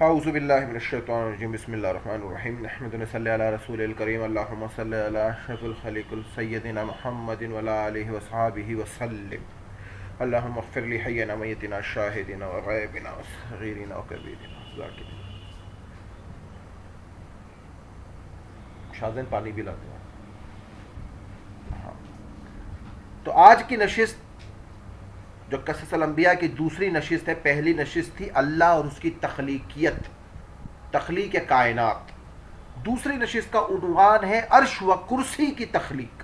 اعوذ باللہ من الشیطان الرجیم بسم اللہ الرحمن الرحیم نحمد و نصلی علی رسول الکریم اللہم صلی علی اشرف الخلق سیدنا محمد وعلی آلہ وصحابہ وسلم اللہم اغفر لی حینا میتنا شاہدنا وغائبنا وصغیرنا وکبیرنا ذاکرنا. شاذن پانی بھی لاتے ہیں. تو آج کی نشست جو قصص الانبیاء کی دوسری نشست ہے، پہلی نشست تھی اللہ اور اس کی تخلیقیت، تخلیق کائنات. دوسری نشست کا عنوان ہے عرش و کرسی کی تخلیق.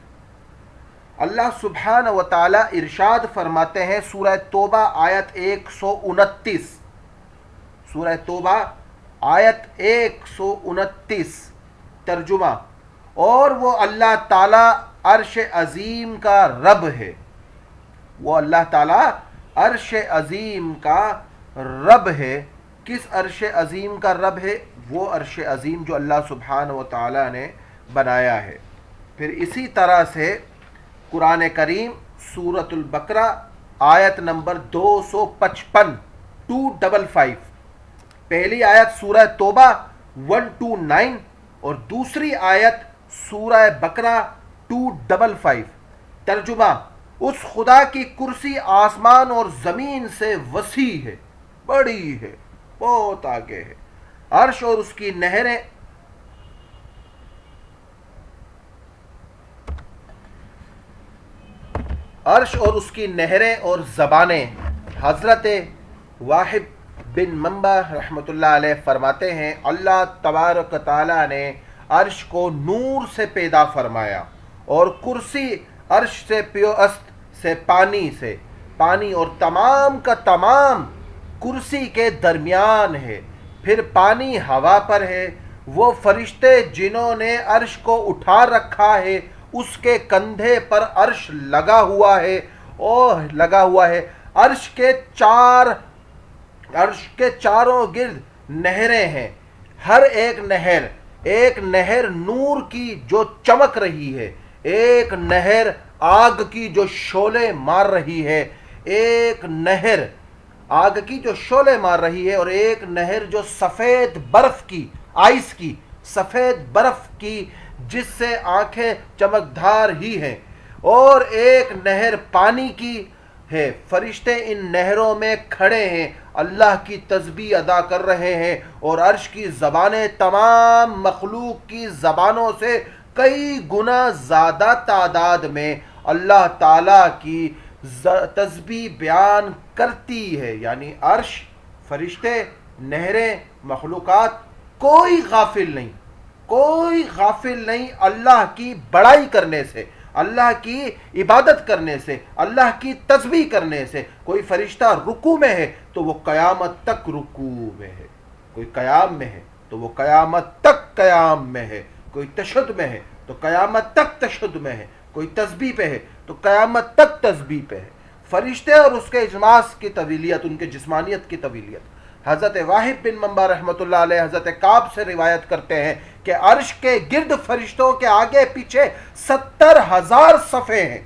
اللہ سبحانہ و تعالی ارشاد فرماتے ہیں سورہ توبہ آیت 129، سورہ توبہ آیت 129 ترجمہ، اور وہ اللہ تعالی عرش عظیم کا رب ہے. وہ اللہ تعالیٰ عرش عظیم کا رب ہے. کس عرش عظیم کا رب ہے؟ وہ عرش عظیم جو اللہ سبحانہ و تعالیٰ نے بنایا ہے. پھر اسی طرح سے قرآن کریم سورۃ البقرہ آیت نمبر 255 255، پہلی آیت سورہ توبہ 129 اور دوسری آیت سورہ بقرہ 255. ترجمہ: اس خدا کی کرسی آسمان اور زمین سے وسیع ہے، بڑی ہے، بہت آگے ہے. عرش اور اس کی نہریں عرش اور اس کی نہریں اور زبانیں. حضرت واحد بن منبع رحمۃ اللہ علیہ فرماتے ہیں اللہ تبارک تعالیٰ نے عرش کو نور سے پیدا فرمایا اور کرسی عرش سے پیوست سے پانی اور تمام کا تمام کرسی کے درمیان ہے. پھر پانی ہوا پر ہے. وہ فرشتے جنہوں نے عرش کو اٹھا رکھا ہے اس کے کندھے پر عرش لگا ہوا ہے. عرش کے چاروں گرد نہریں ہیں. ہر ایک نہر نور کی جو چمک رہی ہے، ایک نہر آگ کی جو شعلے مار رہی ہے، ایک نہر آگ کی جو شعلے مار رہی ہے، اور ایک نہر جو سفید برف کی، آئس کی، سفید برف کی جس سے آنکھیں چمکدار ہی ہیں، اور ایک نہر پانی کی ہے. فرشتے ان نہروں میں کھڑے ہیں، اللہ کی تسبیح ادا کر رہے ہیں، اور عرش کی زبانیں تمام مخلوق کی زبانوں سے کئی گنا زیادہ تعداد میں اللہ تعالیٰ کی تسبیح بیان کرتی ہے. یعنی عرش، فرشتے، نہریں، مخلوقات، کوئی غافل نہیں اللہ کی بڑائی کرنے سے، اللہ کی عبادت کرنے سے، اللہ کی تسبیح کرنے سے. کوئی فرشتہ رکوع میں ہے تو وہ قیامت تک رکوع میں ہے، کوئی قیام میں ہے تو وہ قیامت تک قیام میں ہے، کوئی تشہد میں ہے تو قیامت تک تشہد میں ہے، کوئی تسبیح پہ ہے تو قیامت تک تسبیح پہ ہے. فرشتے اور اس کے اجماس کی طویلیت، ان کے جسمانیت کی طویلیت. حضرت واحد بن منبع رحمۃ اللہ علیہ حضرت کعب سے روایت کرتے ہیں کہ عرش کے گرد فرشتوں کے آگے پیچھے 70,000 صفحے ہیں.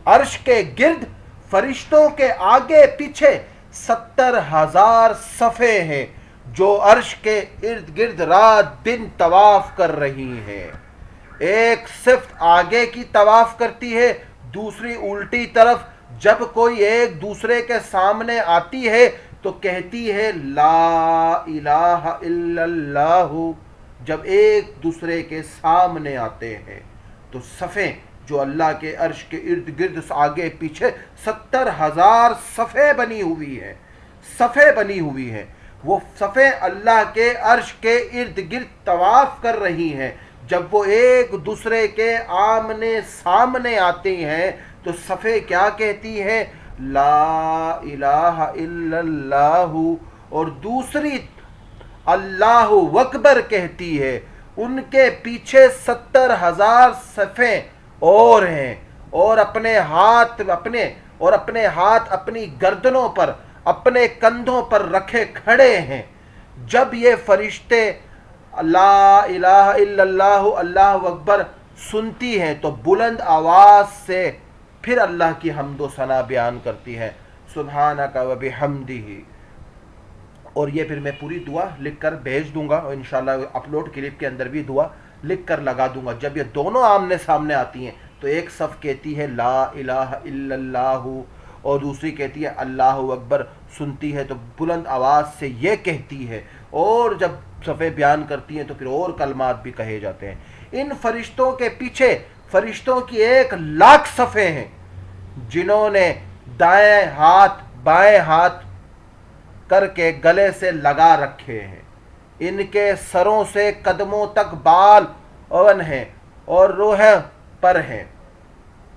عرش کے گرد فرشتوں کے آگے پیچھے 70,000 صفحے ہیں جو عرش کے ارد گرد رات دن طواف کر رہی ہیں. ایک صفت آگے کی طواف کرتی ہے، دوسری الٹی طرف. جب کوئی ایک دوسرے کے سامنے آتی ہے تو کہتی ہے لا الہ الا اللہ. جب ایک دوسرے کے سامنے آتے ہیں تو صفیں جو اللہ کے عرش کے ارد گرد آگے پیچھے 70,000 صفیں بنی ہوئی ہیں، وہ صفیں اللہ کے عرش کے ارد گرد طواف کر رہی ہیں. جب وہ ایک دوسرے کے آمنے سامنے آتے ہیں تو صفیں کیا کہتی ہیں؟ لا الہ الا اللہ. اور دوسری اللہ اکبر کہتی ہے. ان کے پیچھے 70,000 صفیں اور ہیں، اور اپنے ہاتھ اپنی گردنوں پر، اپنے کندھوں پر رکھے کھڑے ہیں. جب یہ فرشتے لا الہ الا اللہ، اللہ اکبر سنتی ہیں تو بلند آواز سے پھر اللہ کی حمد و ثنا بیان کرتی ہے. سبحانک و بحمدہ. اور یہ پھر میں پوری دعا لکھ کر بھیج دوں گا، اور انشاءاللہ اپلوڈ کلپ کے اندر بھی دعا لکھ کر لگا دوں گا۔ جب یہ دونوں آمنے سامنے آتی ہیں تو ایک صف کہتی ہے لا الہ الا اللہ، اور دوسری کہتی ہے اللہ اکبر، سنتی ہے تو بلند آواز سے یہ کہتی ہے، اور جب صفیں بیان کرتی ہیں تو پھر اور کلمات بھی کہے جاتے ہیں۔ ان فرشتوں کے پیچھے فرشتوں کی 1,00,000 صفیں ہیں جنہوں نے دائیں ہاتھ بائیں ہاتھ کر کے گلے سے لگا رکھے ہیں۔ ان کے سروں سے قدموں تک بال اون ہیں اور روحیں پر ہیں،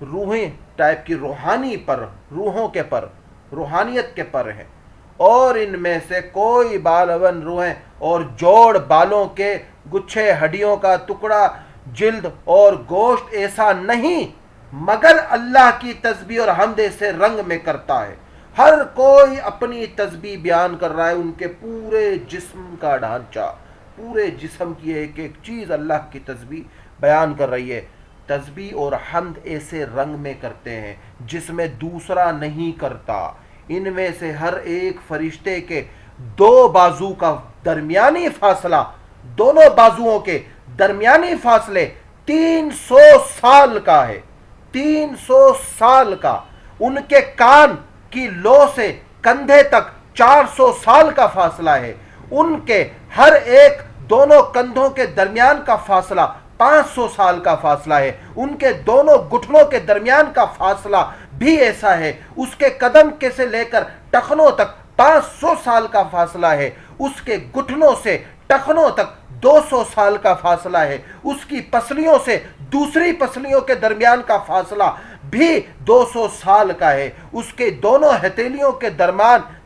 روحیں ٹائپ کی روحانی پر، روحوں کے پر، روحانیت کے پر ہیں، اور ان میں سے کوئی بال اون روحیں اور جوڑ بالوں کے گچھے ہڈیوں کا ٹکڑا جلد اور گوشت ایسا نہیں مگر اللہ کی تسبیح اور حمد سے رنگ میں کرتا ہے۔ ہر کوئی اپنی تسبیح بیان کر رہا ہے، ان کے پورے جسم کا ڈھانچہ، پورے جسم کی ایک ایک چیز اللہ کی تسبیح بیان کر رہی ہے۔ تسبیح اور حمد ایسے رنگ میں کرتے ہیں جس میں دوسرا نہیں کرتا۔ ان میں سے ہر ایک فرشتے کے 2 بازو کا درمیانی فاصلہ، دونوں بازوؤں کے درمیانی فاصلے 300 سال کا ہے، 300 سال کا۔ ان کے کان کی لو سے کندھے تک 400 سال کا فاصلہ ہے۔ ان کے ہر ایک دونوں کندھوں کے درمیان کا فاصلہ 500 سال کا فاصلہ ہے۔ ان کے دونوں گھٹنوں کے درمیان کا فاصلہ بھی ایسا ہے۔ اس کے قدم کے سے لے کر ٹخنوں تک 500 سال کا فاصلہ ہے۔ اس کے گھٹنوں سے ٹخنوں تک 200 سال کا فاصلہ ہے۔ اس کی پسلیوں سے دوسری پسلیوں کے درمیان کا فاصلہ بھی 200 سال کا ہے۔ اس کے دونوں ہتھیلیوں کے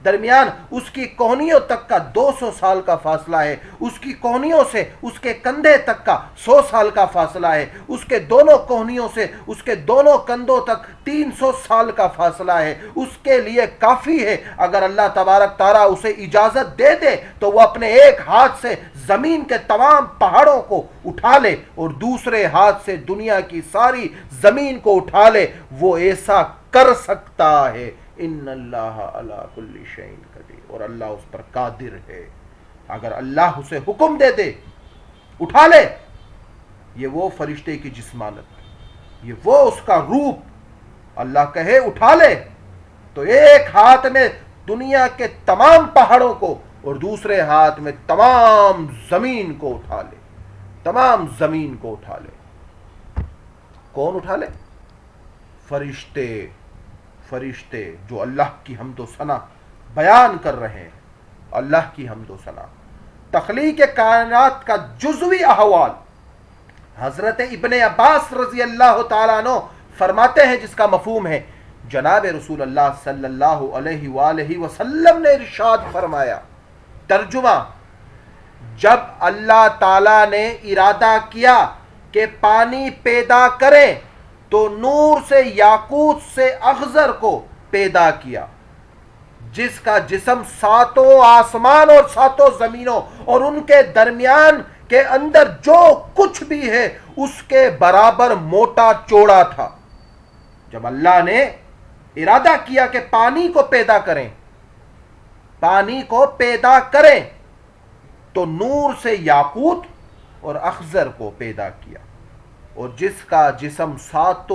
درمیان اس کی کوہنیوں تک کا 200 سال کا فاصلہ ہے۔ اس کی کوہنیوں سے اس کے کندھے تک کا 100 سال کا فاصلہ ہے۔ اس کے دونوں کوہنیوں سے اس کے دونوں کندھوں تک 300 سال کا فاصلہ ہے۔ اس کے لیے کافی ہے اگر اللہ تبارک تعالیٰ اسے اجازت دے دے تو وہ اپنے ایک ہاتھ سے زمین کے تمام پہاڑوں کو اٹھا لے اور دوسرے ہاتھ سے دنیا کی ساری زمین کو اٹھا لے۔ وہ ایسا کر سکتا ہے۔ ان اللہ علی کل شیء قدیر، اور اللہ اس پر قادر ہے۔ اگر اللہ اسے حکم دے دے اٹھا لے، یہ وہ فرشتے کی جسمانت، یہ وہ اس کا روپ، اللہ کہے اٹھا لے تو ایک ہاتھ میں دنیا کے تمام پہاڑوں کو اور دوسرے ہاتھ میں تمام زمین کو اٹھا لے، تمام زمین کو اٹھا لے۔ کون اٹھا لے؟ فرشتے، فرشتے جو اللہ کی حمد و ثنا بیان کر رہے ہیں، اللہ کی حمد و ثنا۔ تخلیق کائنات کا جزوی احوال حضرت ابن عباس رضی اللہ تعالیٰ عنہ فرماتے ہیں، جس کا مفہوم ہے جناب رسول اللہ صلی اللہ علیہ وآلہ وسلم نے ارشاد فرمایا، ترجمہ: جب اللہ تعالیٰ نے ارادہ کیا کہ پانی پیدا کریں تو نور سے یاقوت سے اخضر کو پیدا کیا، جس کا جسم 7 آسمان اور 7 زمینوں اور ان کے درمیان کے اندر جو کچھ بھی ہے اس کے برابر موٹا چوڑا تھا۔ جب اللہ نے ارادہ کیا کہ پانی کو پیدا کریں، پانی کو پیدا کریں، تو نور سے یاقوت اور اخضر کو پیدا کیا، اور جس کا جسم 7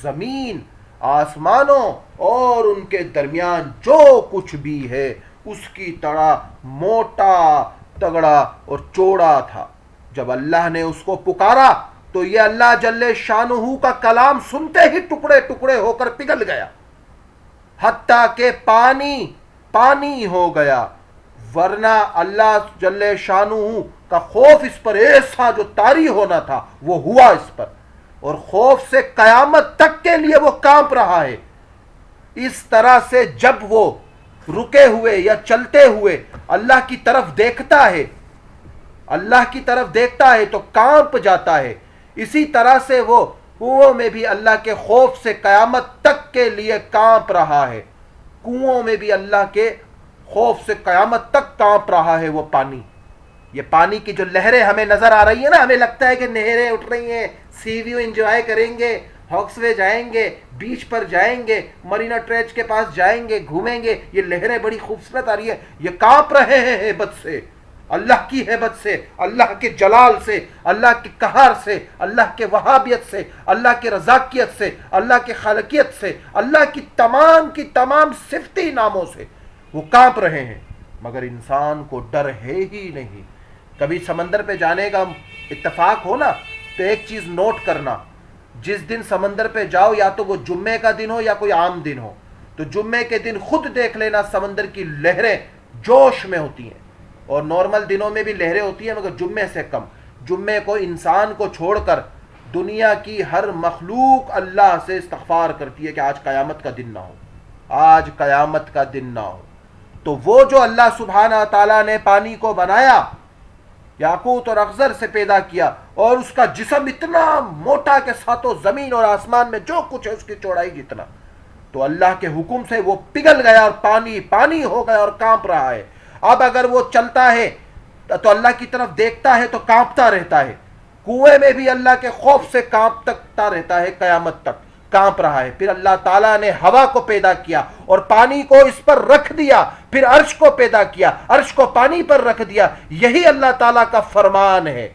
زمین، آسمانوں اور ان کے درمیان جو کچھ بھی ہے اس کی طرح موٹا، تگڑا اور چوڑا تھا۔ جب اللہ نے اس کو پکارا تو یہ اللہ جل شانہ کا کلام سنتے ہی ٹکڑے ٹکڑے ہو کر پگھل گیا، حتیٰ کہ پانی پانی ہو گیا، ورنہ اللہ جل شانہ کا خوف اس پر ایسا جو طاری ہونا تھا وہ ہوا اس پر، اور خوف سے قیامت تک کے لیے وہ کانپ رہا ہے۔ اس طرح سے جب وہ رکے ہوئے یا چلتے ہوئے اللہ کی طرف دیکھتا ہے، اللہ کی طرف دیکھتا ہے تو کانپ جاتا ہے، اسی طرح سے وہ کنووں میں بھی اللہ کے خوف سے قیامت تک کے لیے کانپ رہا ہے۔ کنووں میں بھی اللہ کے خوف سے قیامت تک کانپ رہا ہے وہ پانی۔ یہ پانی کی جو لہریں ہمیں نظر آ رہی ہیں نا، ہمیں لگتا ہے کہ نہریں اٹھ رہی ہیں، سی ویو انجوائے کریں گے، ہاکس وے جائیں گے، بیچ پر جائیں گے، مرینا ٹریچ کے پاس جائیں گے، گھومیں گے، یہ لہریں بڑی خوبصورت آ رہی ہے، یہ کانپ رہے ہیں ہیبت سے، اللہ کی ہیبت سے، اللہ کے جلال سے، اللہ کے قہر سے، اللہ کے وہابیت سے، اللہ کے رزاقیت سے، اللہ کے خالقیت سے، اللہ کی تمام صفتی ناموں سے وہ کانپ رہے ہیں، مگر انسان کو ڈر ہے ہی نہیں۔ کبھی سمندر پہ جانے کا اتفاق ہو نا تو ایک چیز نوٹ کرنا، جس دن سمندر پہ جاؤ یا تو وہ جمعے کا دن ہو یا کوئی عام دن ہو، تو جمعے کے دن خود دیکھ لینا سمندر کی لہریں جوش میں ہوتی ہیں، اور نارمل دنوں میں بھی لہریں ہوتی ہیں مگر جمعے سے کم۔ جمعے کو انسان کو چھوڑ کر دنیا کی ہر مخلوق اللہ سے استغفار کرتی ہے کہ آج قیامت کا دن نہ ہو، آج قیامت کا دن نہ ہو۔ تو وہ جو اللہ سبحانہ تعالیٰ نے پانی کو بنایا، یاقوت اور اخضر سے پیدا کیا، اور اس کا جسم اتنا موٹا کہ ساتوں زمین اور آسمان میں جو کچھ ہے اس کی چوڑائی جتنا، تو اللہ کے حکم سے وہ پگھل گیا اور پانی پانی ہو گیا اور کانپ رہا ہے۔ اب اگر وہ چلتا ہے تو اللہ کی طرف دیکھتا ہے تو کانپتا رہتا ہے، کنویں میں بھی اللہ کے خوف سے کانپتا رہتا ہے، قیامت تک کانپ رہا ہے۔ پھر اللہ تعالیٰ نے ہوا کو پیدا کیا اور پانی کو اس پر رکھ دیا، پھر عرش کو پیدا کیا، عرش کو پانی پر رکھ دیا۔ یہی اللہ تعالیٰ کا فرمان ہے،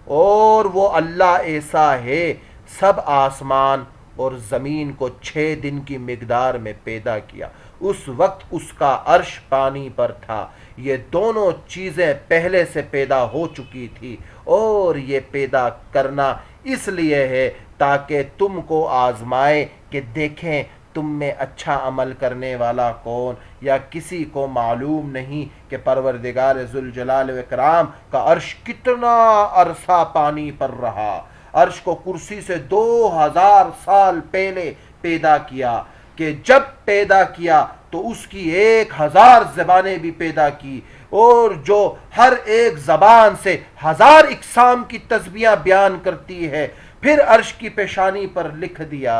اور وہ اللہ ایسا ہے سب آسمان اور زمین کو 6 دن کی مقدار میں پیدا کیا۔ اس وقت اس کا عرش پانی پر تھا، یہ دونوں چیزیں پہلے سے پیدا ہو چکی تھی، اور یہ پیدا کرنا اس لیے ہے تاکہ تم کو آزمائے کہ دیکھیں تم میں اچھا عمل کرنے والا کون۔ یا کسی کو معلوم نہیں کہ پروردگار ذوالجلال و اکرام کا عرش کتنا عرصہ پانی پر رہا۔ عرش کو کرسی سے 2000 سال پہلے پیدا کیا، کہ جب پیدا کیا تو اس کی 1000 زبانیں بھی پیدا کی، اور جو ہر ایک زبان سے 1000 اقسام کی تسبیحاں بیان کرتی ہے۔ پھر عرش کی پیشانی پر لکھ دیا،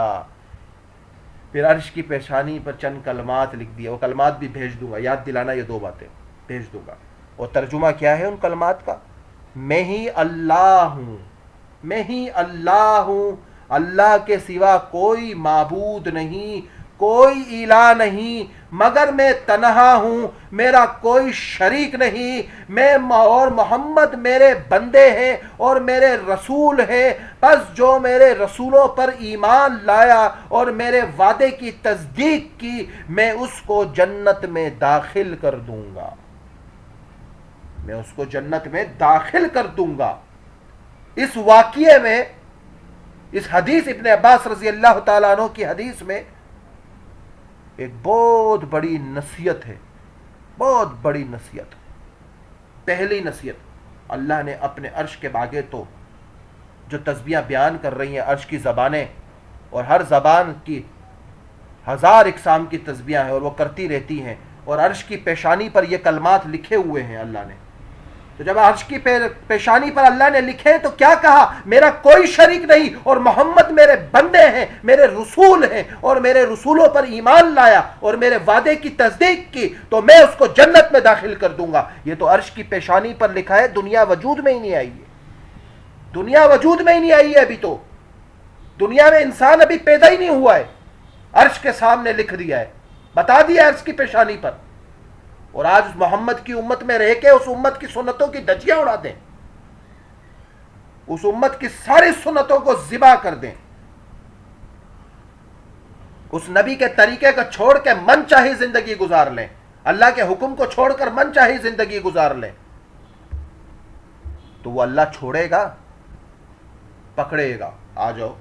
پھر عرش کی پیشانی پر چند کلمات لکھ دیا، وہ کلمات بھی بھیج دوں گا، یاد دلانا یہ 2 باتیں بھیج دوں گا۔ اور ترجمہ کیا ہے ان کلمات کا؟ میں ہی اللہ ہوں، میں ہی اللہ ہوں، اللہ کے سوا کوئی معبود نہیں، کوئی الہ نہیں، مگر میں تنہا ہوں، میرا کوئی شریک نہیں، میں اور محمد میرے بندے ہیں اور میرے رسول ہیں، بس جو میرے رسولوں پر ایمان لایا اور میرے وعدے کی تصدیق کی، میں اس کو جنت میں داخل کر دوں گا، میں اس کو جنت میں داخل کر دوں گا۔ اس واقعے میں، اس حدیث ابن عباس رضی اللہ تعالیٰ عنہ کی حدیث میں ایک بہت بڑی نصیحت ہے، بہت بڑی نصیحت۔ پہلی نصیحت، اللہ نے اپنے عرش کے آگے تو جو تسبیحاں بیان کر رہی ہیں عرش کی زبانیں، اور ہر زبان کی 1000 اقسام کی تسبیحاں ہیں اور وہ کرتی رہتی ہیں، اور عرش کی پیشانی پر یہ کلمات لکھے ہوئے ہیں اللہ نے۔ تو جب عرش کی پیشانی پر اللہ نے لکھے تو کیا کہا؟ میرا کوئی شریک نہیں، اور محمد میرے بندے ہیں، میرے رسول ہیں، اور میرے رسولوں پر ایمان لایا اور میرے وعدے کی تصدیق کی تو میں اس کو جنت میں داخل کر دوں گا۔ یہ تو عرش کی پیشانی پر لکھا ہے، دنیا وجود میں ہی نہیں آئی ہے، دنیا وجود میں ہی نہیں آئی ہے، ابھی تو دنیا میں انسان ابھی پیدا ہی نہیں ہوا ہے، عرش کے سامنے لکھ دیا ہے، بتا دیا عرش کی پیشانی پر۔ اور آج اس محمد کی امت میں رہ کے اس امت کی سنتوں کی دھجیاں اڑا دیں، اس امت کی ساری سنتوں کو ذبح کر دیں، اس نبی کے طریقے کو چھوڑ کے من چاہی زندگی گزار لیں، اللہ کے حکم کو چھوڑ کر من چاہی زندگی گزار لیں، تو وہ اللہ چھوڑے گا؟ پکڑے گا، آ جاؤ،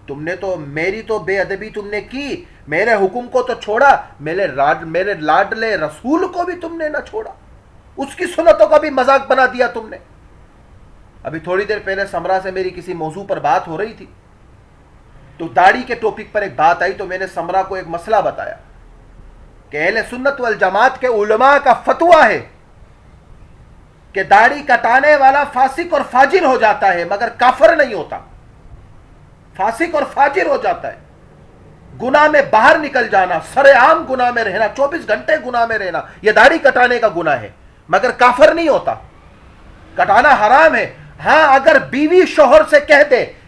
تم نے تو میری تو بے ادبی تم نے کی، میرے حکم کو تو چھوڑا، میرے لاڈلے رسول کو بھی تم نے نہ چھوڑا، اس کی سنتوں کا بھی مذاق بنا دیا تم نے۔ ابھی تھوڑی دیر پہلے سمرا سے میری کسی موضوع پر بات ہو رہی تھی، تو داڑھی کے ٹاپک پر ایک بات آئی، تو میں نے سمرا کو ایک مسئلہ بتایا کہ اہل سنت والجماعت کے علماء کا فتویٰ ہے کہ داڑھی کٹانے والا فاسق اور فاجر ہو جاتا ہے مگر کافر نہیں ہوتا، فاسق اور فاجر ہو جاتا ہے، گناہ میں باہر نکل جانا، سر عام گناہ میں رہنا، 24 گھنٹے گناہ میں رہنا، یہ داڑھی کٹانے کا گناہ ہے مگر کافر نہیں ہوتا، کٹانا حرام ہے۔ ہاں اگر بیوی شوہر سے کہہ دے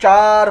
4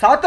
7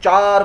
4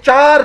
4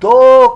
2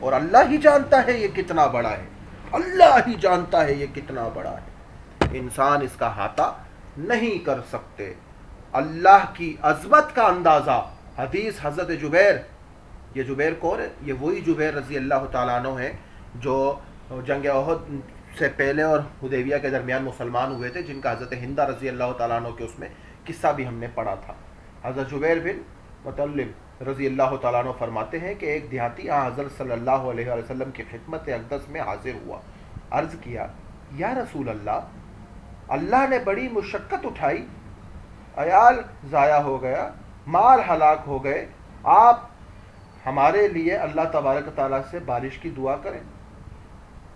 اور اللہ ہی جانتا ہے یہ کتنا بڑا ہے، اللہ ہی جانتا ہے یہ کتنا بڑا ہے، انسان اس کا احاطہ نہیں کر سکتے۔ اللہ کی عظمت کا اندازہ، حدیث حضرت جبیر، یہ جبیر کون ہے؟ یہ وہی جبیر رضی اللہ تعالیٰ عنہ ہے جو جنگ احد سے پہلے اور حدیبیہ کے درمیان مسلمان ہوئے تھے، جن کا حضرت ہندہ رضی اللہ تعالیٰ عنہ کے اس میں قصہ بھی ہم نے پڑھا تھا۔ حضرت جبیر بن مطلب رضی اللہ تعالیٰ عنہ فرماتے ہیں کہ ایک دیہاتی حضرت صلی اللہ علیہ وسلم کی خدمت اقدس میں حاضر ہوا، عرض کیا یا رسول اللہ نے بڑی مشقت اٹھائی، عیال ضائع ہو گیا، مال ہلاک ہو گئے، آپ ہمارے لیے اللہ تبارک تعالیٰ سے بارش کی دعا کریں۔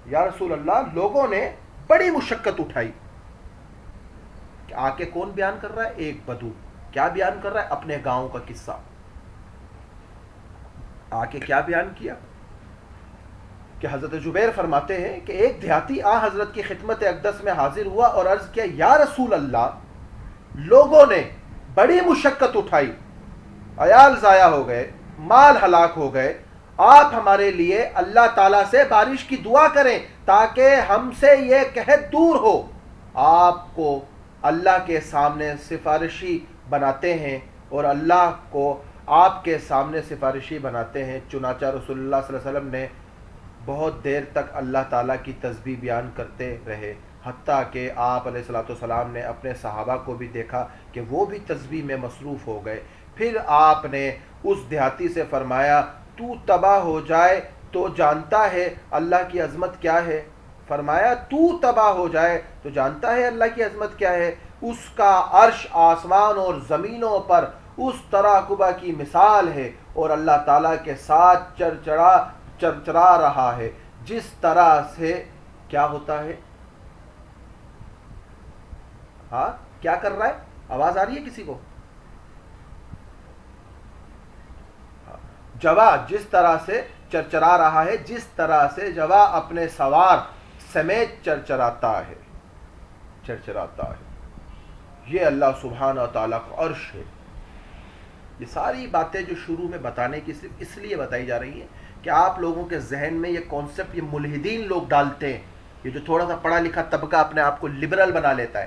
یا رسول اللہ، لوگوں نے بڑی مشقت اٹھائی۔ آ کے کون بیان کر رہا ہے؟ ایک بدو۔ کیا بیان کر رہا ہے؟ اپنے گاؤں کا قصہ۔ آ کے کیا بیان کیا کہ حضرت جبیر فرماتے ہیں کہ ایک دیہاتی آ حضرت کی خدمت اقدس میں حاضر ہوا اور عرض کیا یا رسول اللہ، لوگوں نے بڑی مشقت اٹھائی، عیال ضائع ہو گئے، مال ہلاک ہو گئے، آپ ہمارے لیے اللہ تعالیٰ سے بارش کی دعا کریں تاکہ ہم سے یہ قحط دور ہو۔ آپ کو اللہ کے سامنے سفارشی بناتے ہیں اور اللہ کو آپ کے سامنے سفارشی بناتے ہیں۔ چنانچہ رسول اللہ صلی اللہ علیہ وسلم نے بہت دیر تک اللہ تعالیٰ کی تسبیح بیان کرتے رہے، حتیٰ کہ آپ علیہ الصلوۃ والسلام نے اپنے صحابہ کو بھی دیکھا کہ وہ بھی تسبیح میں مصروف ہو گئے۔ پھر آپ نے اس دیہاتی سے فرمایا تو تباہ ہو جائے تو جانتا ہے اللہ کی عظمت کیا ہے؟ فرمایا تو تباہ ہو جائے تو جانتا ہے اللہ کی عظمت کیا ہے؟ اس کا عرش آسمان اور زمینوں پر اس تراکبہ کی مثال ہے اور اللہ تعالیٰ کے ساتھ چرچرا رہا ہے، جس طرح سے کیا ہوتا ہے؟ ہاں کیا کر رہا ہے؟ آواز آ رہی ہے کسی کو؟ جوا جس طرح سے چرچرا رہا ہے، جس طرح سے جوا اپنے سوار سمیت چرچراتا ہے۔ یہ اللہ سبحانہ تعالیٰ کا عرش ہے۔ یہ ساری باتیں جو شروع میں بتانے کی صرف اس لیے بتائی جا رہی ہیں کہ آپ لوگوں کے ذہن میں یہ کانسیپٹ یہ ملحدین لوگ ڈالتے ہیں، یہ جو تھوڑا سا پڑھا لکھا طبقہ اپنے آپ کو لبرل بنا لیتا ہے،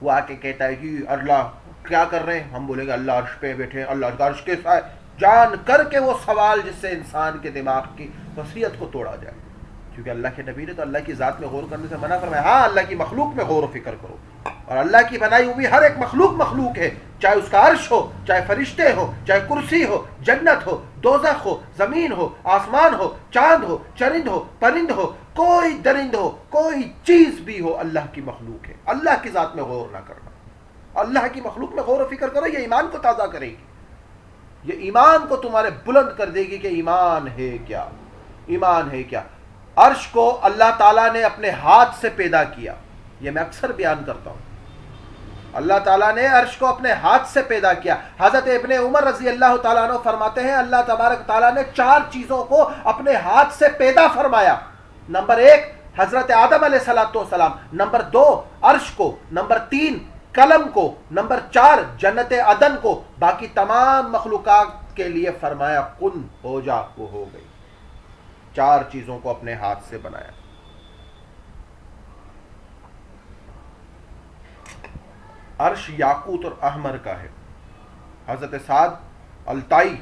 وہ آ کے کہتا ہے کہ اللہ کیا کر رہے ہیں؟ ہم بولیں گے اللہ عرش پہ بیٹھے ہیں، اللہ عرش کے ساتھ، جان کر کے وہ سوال جس سے انسان کے دماغ کی وصیت کو توڑا جائے، کیونکہ اللہ کے نبی نے تو اللہ کی ذات میں غور کرنے سے منع فرمایا۔ ہاں اللہ کی مخلوق میں غور و فکر کرو، اور اللہ کی بنائی ہوئی ہر ایک مخلوق ہے، چاہے اس کا عرش ہو، چاہے فرشتے ہو، چاہے کرسی ہو، جنت ہو، دوزخ ہو، زمین ہو، آسمان ہو، چاند ہو، چرند ہو، پرند ہو، کوئی درند ہو، کوئی چیز بھی ہو، اللہ کی مخلوق ہے۔ اللہ کی ذات میں غور نہ کرنا، اللہ کی مخلوق میں غور و فکر کرو، یہ ایمان کو تازہ کرے گی، یہ ایمان کو تمہارے بلند کر دے گی کہ ایمان ہے کیا، ایمان ہے کیا۔ عرش کو اللہ تعالیٰ نے اپنے ہاتھ سے پیدا کیا، یہ میں اکثر بیان کرتا ہوں، اللہ تعالیٰ نے عرش کو اپنے ہاتھ سے پیدا کیا۔ حضرت ابن عمر رضی اللہ تعالیٰ عنہ فرماتے ہیں اللہ تبارک تعالیٰ نے 4 چیزوں کو اپنے ہاتھ سے پیدا فرمایا۔ نمبر 1 حضرت آدم علیہ السلام، نمبر 2 عرش کو، نمبر 3 قلم کو، نمبر 4 جنت عدن کو، باقی تمام مخلوقات کے لیے فرمایا کن ہو جا، وہ ہو گئی۔ 4 چیزوں کو اپنے ہاتھ سے بنایا۔ عرش یاقوت اور احمر کا ہے۔ حضرت سعد الطائی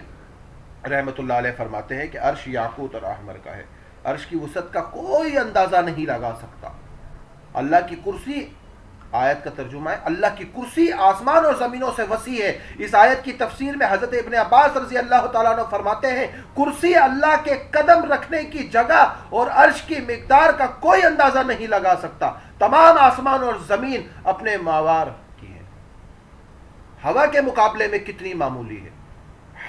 رحمۃ اللہ علیہ فرماتے ہیں کہ عرش یاقوت اور احمر کا ہے، عرش کی وسعت کا کوئی اندازہ نہیں لگا سکتا۔ اللہ کی کرسی، آیت کا ترجمہ ہے اللہ کی کرسی آسمان اور زمینوں سے وسیع ہے۔ اس آیت کی تفسیر میں حضرت ابن عباس رضی اللہ تعالیٰ عنہ فرماتے ہیں کرسی اللہ کے قدم رکھنے کی جگہ اور عرش کی مقدار کا کوئی اندازہ نہیں لگا سکتا۔ تمام آسمان اور زمین اپنے ماوار کی ہے، ہوا کے مقابلے میں کتنی معمولی ہے۔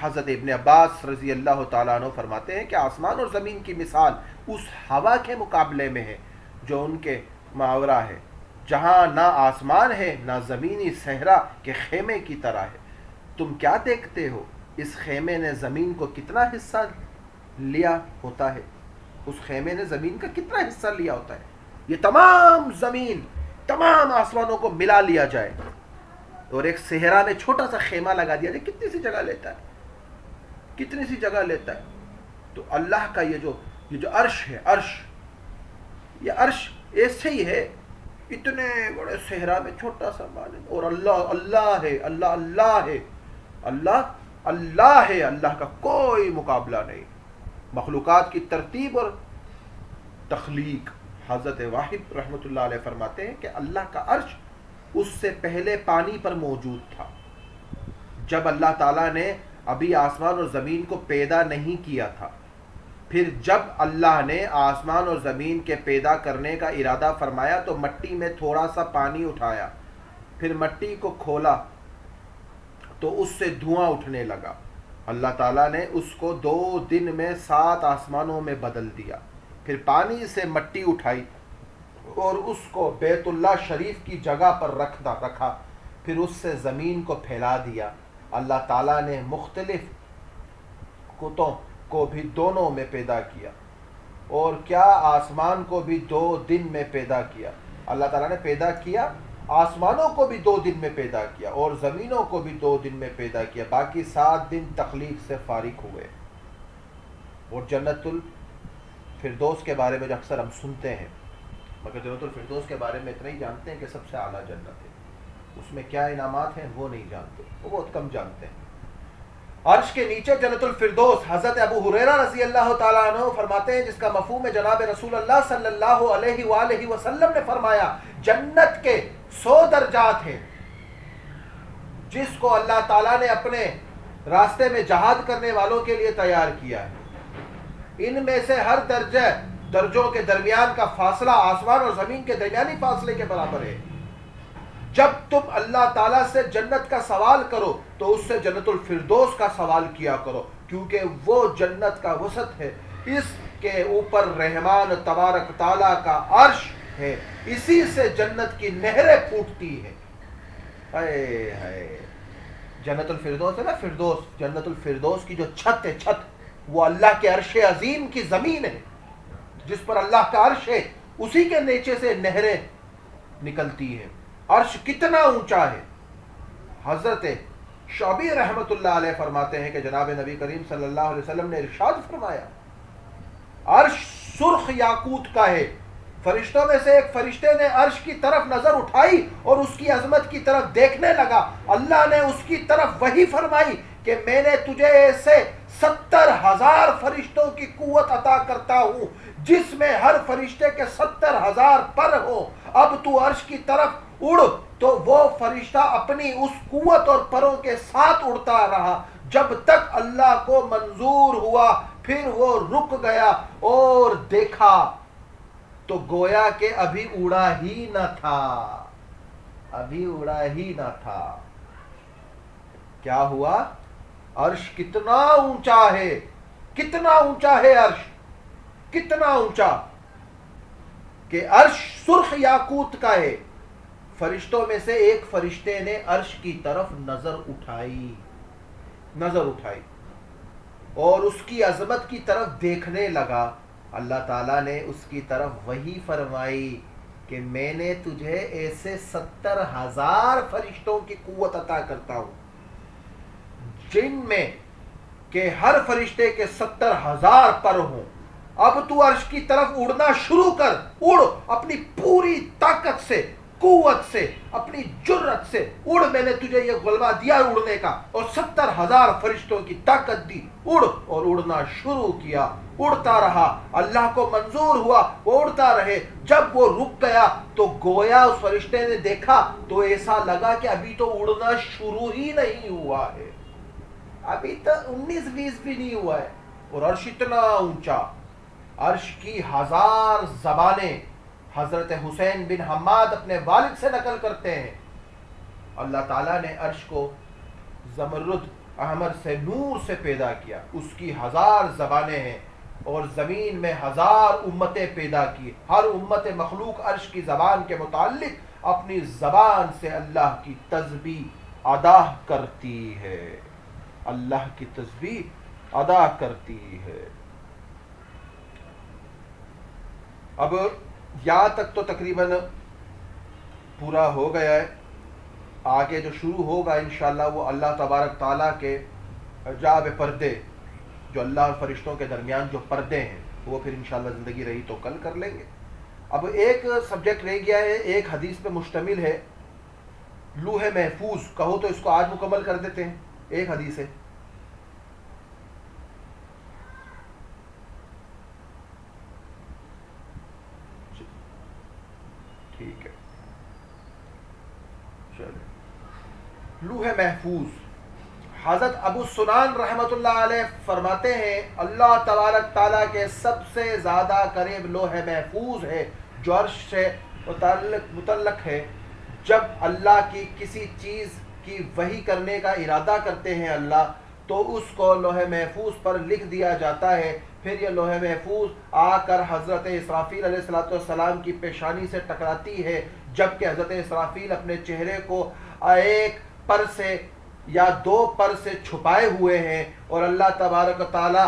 حضرت ابن عباس رضی اللہ تعالیٰ عنہ فرماتے ہیں کہ آسمان اور زمین کی مثال اس ہوا کے مقابلے میں ہے جو ان کے ماورا ہے، جہاں نہ آسمان ہے نہ زمینی صحرا کے خیمے کی طرح ہے۔ تم کیا دیکھتے ہو اس خیمے نے زمین کو کتنا حصہ لیا ہوتا ہے؟ اس خیمے نے زمین کا کتنا حصہ لیا ہوتا ہے؟ یہ تمام زمین، تمام آسمانوں کو ملا لیا جائے اور ایک صحرا میں چھوٹا سا خیمہ لگا دیا جائے، کتنی سی جگہ لیتا ہے، کتنی سی جگہ لیتا ہے۔ تو اللہ کا یہ جو یہ جو عرش ہے، عرش، یہ عرش ایسے ہی ہے، اتنے بڑے صحرا میں چھوٹا سا مانند، اور اللہ اللہ ہے، اللہ اللہ ہے، اللہ اللہ ہے، اللہ کا کوئی مقابلہ نہیں۔ مخلوقات کی ترتیب اور تخلیق، حضرت واحد رحمۃ اللہ علیہ فرماتے ہیں کہ اللہ کا عرش اس سے پہلے پانی پر موجود تھا۔ جب اللہ تعالیٰ نے ابھی آسمان اور زمین کو پیدا نہیں کیا تھا، پھر جب اللہ نے آسمان اور زمین کے پیدا کرنے کا ارادہ فرمایا تو مٹی میں تھوڑا سا پانی اٹھایا، پھر مٹی کو کھولا تو اس سے دھواں اٹھنے لگا۔ اللہ تعالیٰ نے اس کو 2 دن میں 7 آسمانوں میں بدل دیا، پھر پانی سے مٹی اٹھائی اور اس کو بیت اللہ شریف کی جگہ پر رکھا، پھر اس سے زمین کو پھیلا دیا۔ اللہ تعالیٰ نے مختلف قطوں کو بھی دونوں میں پیدا کیا، اور کیا آسمان کو بھی 2 دن میں پیدا کیا۔ اللہ تعالیٰ نے پیدا کیا، آسمانوں کو بھی 2 دن میں پیدا کیا، اور زمینوں کو بھی 2 دن میں پیدا کیا، باقی 7 دن تخلیق سے فارغ ہوئے۔ اور جنت الفردوس کے بارے میں جو اکثر ہم سنتے ہیں، مگر جنت الفردوس کے بارے میں اتنا ہی جانتے ہیں کہ سب سے اعلیٰ جنت ہے، اس میں کیا انعامات ہیں وہ نہیں جانتے، وہ بہت کم جانتے ہیں۔ عرش کے نیچے جنت الفردوس، حضرت ابو ہریرہ رضی اللہ تعالیٰ عنہ فرماتے ہیں، جس کا مفہوم ہے جناب رسول اللہ صلی اللہ علیہ وآلہ وسلم نے فرمایا، جنت کے 100 درجات ہیں، جس کو اللہ تعالیٰ نے اپنے راستے میں جہاد کرنے والوں کے لیے تیار کیا ہے۔ ان میں سے ہر درجوں کے درمیان کا فاصلہ آسمان اور زمین کے درمیانی فاصلے کے برابر ہے۔ جب تم اللہ تعالیٰ سے جنت کا سوال کرو تو اس سے جنت الفردوس کا سوال کیا کرو، کیونکہ وہ جنت کا وسط ہے، اس کے اوپر رحمان تبارک تعالیٰ کا عرش ہے، اسی سے جنت کی نہریں پھوٹتی ہیں۔ ہائے ہائے، جنت الفردوس ہے نا، فردوس، جنت الفردوس کی جو چھت ہے، چھت وہ اللہ کے عرش عظیم کی زمین ہے، جس پر اللہ کا عرش ہے، اسی کے نیچے سے نہریں نکلتی ہیں۔ عرش کتنا اونچا ہے، حضرت شعبی رحمۃ اللہ علیہ فرماتے ہیں کہ جناب نبی کریم صلی اللہ علیہ وسلم نے ارشاد فرمایا، عرش سرخ یاقوت کا ہے۔ فرشتوں میں سے ایک فرشتے نے عرش کی طرف نظر اٹھائی اور اس کی عظمت کی طرف دیکھنے لگا۔ اللہ نے اس کی طرف وحی فرمائی کہ میں نے تجھے ایسے 70,000 فرشتوں کی قوت عطا کرتا ہوں جس میں ہر فرشتے کے 70,000 پر ہو۔ اب تو عرش کی طرف اڑ، تو وہ فرشتہ اپنی اس قوت اور پروں کے ساتھ اڑتا رہا جب تک اللہ کو منظور ہوا، پھر وہ رک گیا اور دیکھا تو گویا کہ ابھی اڑا ہی نہ تھا، ابھی اڑا ہی نہ تھا۔ کیا ہوا؟ عرش کتنا اونچا ہے، کتنا اونچا ہے عرش، کتنا اونچا کہ عرش سرخ یاقوت کا ہے۔ فرشتوں میں سے ایک فرشتے نے عرش کی طرف نظر اٹھائی اور اس کی عظمت کی طرف دیکھنے لگا۔ اللہ تعالیٰ نے اس کی طرف وحی فرمائی کہ میں نے تجھے ایسے 70,000 فرشتوں کی قوت عطا کرتا ہوں جن میں کہ ہر فرشتے کے 70,000 پر ہوں۔ اب تو عرش کی طرف اڑنا شروع کر، اڑ اپنی پوری طاقت سے، قوت سے، اپنی جرت سے اڑ، میں نے تجھے یہ غلبہ دیا اڑنے کا، اور 70,000 فرشتوں کی طاقت دی، اڑ، اور اڑنا شروع کیا، اڑتا رہا، اللہ کو منظور ہوا وہ اڑتا رہے۔ جب وہ رک گیا تو گویا اس فرشتے نے دیکھا تو ایسا لگا کہ ابھی تو اڑنا شروع ہی نہیں ہوا ہے، ابھی تو 19-20 بھی نہیں ہوا ہے۔ اور عرش اتنا اونچا، عرش کی 1000 زبانیں حضرت حسین بن حماد اپنے والد سے نقل کرتے ہیں۔ اللہ تعالیٰ نے عرش کو زمرد احمر سے نور سے پیدا کیا، اس کی 1000 زبانیں ہیں، اور زمین میں 1000 امتیں پیدا کی۔ ہر امت مخلوق عرش کی زبان کے متعلق اپنی زبان سے اللہ کی تسبیح ادا کرتی ہے، اللہ کی تسبیح ادا کرتی ہے۔ اب یہاں تک تو تقریباً پورا ہو گیا ہے، آگے جو شروع ہوگا انشاءاللہ وہ اللہ تبارک تعالیٰ کے حجاب پردے، جو اللہ اور فرشتوں کے درمیان جو پردے ہیں وہ پھر انشاءاللہ زندگی رہی تو کل کر لیں گے. اب ایک سبجیکٹ رہ گیا ہے، ایک حدیث پہ مشتمل ہے، لوح محفوظ. کہو تو اس کو آج مکمل کر دیتے ہیں. ایک حدیث ہے. ٹھیک ہے چلے. لوح محفوظ. حضرت ابو سنان رحمۃ اللہ علیہ فرماتے ہیں اللہ تبارک تعالیٰ کے سب سے زیادہ قریب لوح محفوظ ہے جو عرش سے متعلق ہے. جب اللہ کی کسی چیز کی وحی کرنے کا ارادہ کرتے ہیں اللہ، تو اس کو لوح محفوظ پر لکھ دیا جاتا ہے. پھر یہ لوح محفوظ آ کر حضرت اسرافیل علیہ السلام کی پیشانی سے ٹکراتی ہے، جبکہ حضرت اسرافیل اپنے چہرے کو ایک پر سے یا دو پر سے چھپائے ہوئے ہیں، اور اللہ تبارک و تعالیٰ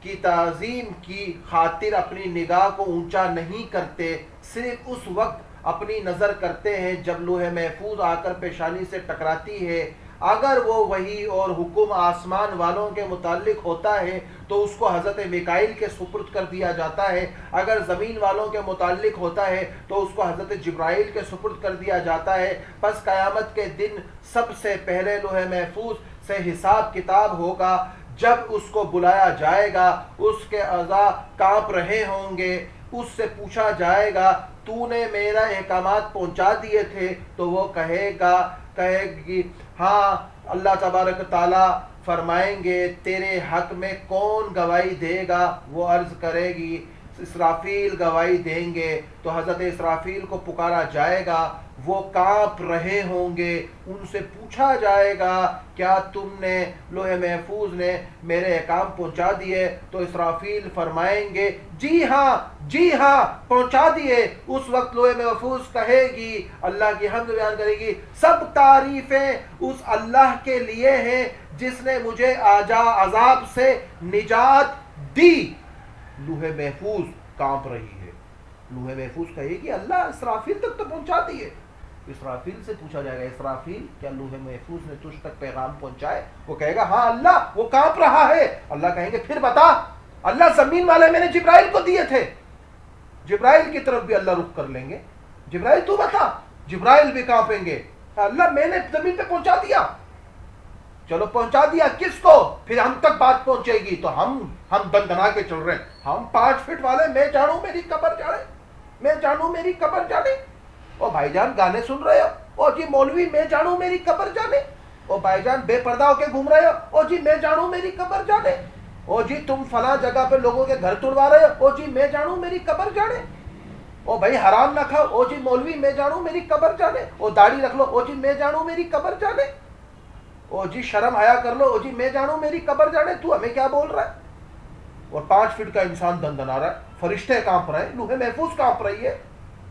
کی تعظیم کی خاطر اپنی نگاہ کو اونچا نہیں کرتے، صرف اس وقت اپنی نظر کرتے ہیں جب لوح محفوظ آ کر پیشانی سے ٹکراتی ہے. اگر وہ وحی اور حکم آسمان والوں کے متعلق ہوتا ہے تو اس کو حضرت میکائیل کے سپرد کر دیا جاتا ہے. اگر زمین والوں کے متعلق ہوتا ہے تو اس کو حضرت جبرائیل کے سپرد کر دیا جاتا ہے. پس قیامت کے دن سب سے پہلے لوح محفوظ سے حساب کتاب ہوگا. جب اس کو بلایا جائے گا اس کے اعضاء کانپ رہے ہوں گے. اس سے پوچھا جائے گا تو نے میرا احکامات پہنچا دیے تھے؟ تو وہ کہے گی ہاں. اللہ تبارک تعالیٰ فرمائیں گے تیرے حق میں کون گواہی دے گا؟ وہ عرض کرے گی اسرافیل گواہی دیں گے. تو حضرت اسرافیل کو پکارا جائے گا، وہ کانپ رہے ہوں گے. ان سے پوچھا جائے گا کیا تم نے لوح محفوظ نے میرے احکام پہنچا دیے؟ تو اسرافیل فرمائیں گے جی ہاں جی ہاں پہنچا دیے. اس وقت لوح محفوظ کہے گی، اللہ کی حمد بیان کرے گی، سب تعریفیں اس اللہ کے لیے ہیں جس نے مجھے عذاب سے نجات دی. لوح محفوظ کانپ رہی ہے. لوح محفوظ کہے گی اللہ اسرافیل تک تو پہنچا دیے. اسرافیل سے پوچھا جائے گا اسرافیل کیا لوح محفوظ نے تجھ تک پیغام پہنچائے؟ وہ کہے گا ہاں اللہ وہ کانپ رہا ہے. اللہ کہیں گے پھر بتا. اللہ زمین والے میں نے جبرائیل کو دیے تھے. جبرائیل کی طرف بھی اللہ رخ کر لیں گے، جبرائیل تو بتا. جبرائیل بھی کانپیں گے، اللہ میں نے زمین پہ پہنچا دیا. چلو پہنچا دیا کس کو؟ پھر ہم تک بات پہنچے گی تو ہم دندنا کے چل رہے ہیں. ہم 5 فٹ والے میں جانوں میری قبر جانے، میں جانوں میری قبر جانے. او بھائی جان گانے سن رہے ہو؟ او جی مولوی میں جانوں میری قبر جانے. او بھائی جان بے پردہ ہو کے گھوم رہے ہو؟ او جی میں جانوں میری قبر جانے. او جی تم فلاں جگہ پہ لوگوں کے گھر توڑوا رہے ہو؟ او جی میں جانوں میری قبر جانے. او بھائی حرام نہ کھاؤ؟ او جی مولوی میں جانوں میری قبر جانے. او داڑھی رکھ لو؟ او جی میں جانوں میری قبر جانے. او جی شرم حیا کر لو؟ او جی میں جانوں میری قبر جانے. تو ہمیں کیا بول رہا ہے؟ اور 5 فٹ کا انسان دندنا رہا ہے. فرشتے کانپ رہے ہیں، لوح محفوظ کانپ رہی ہے،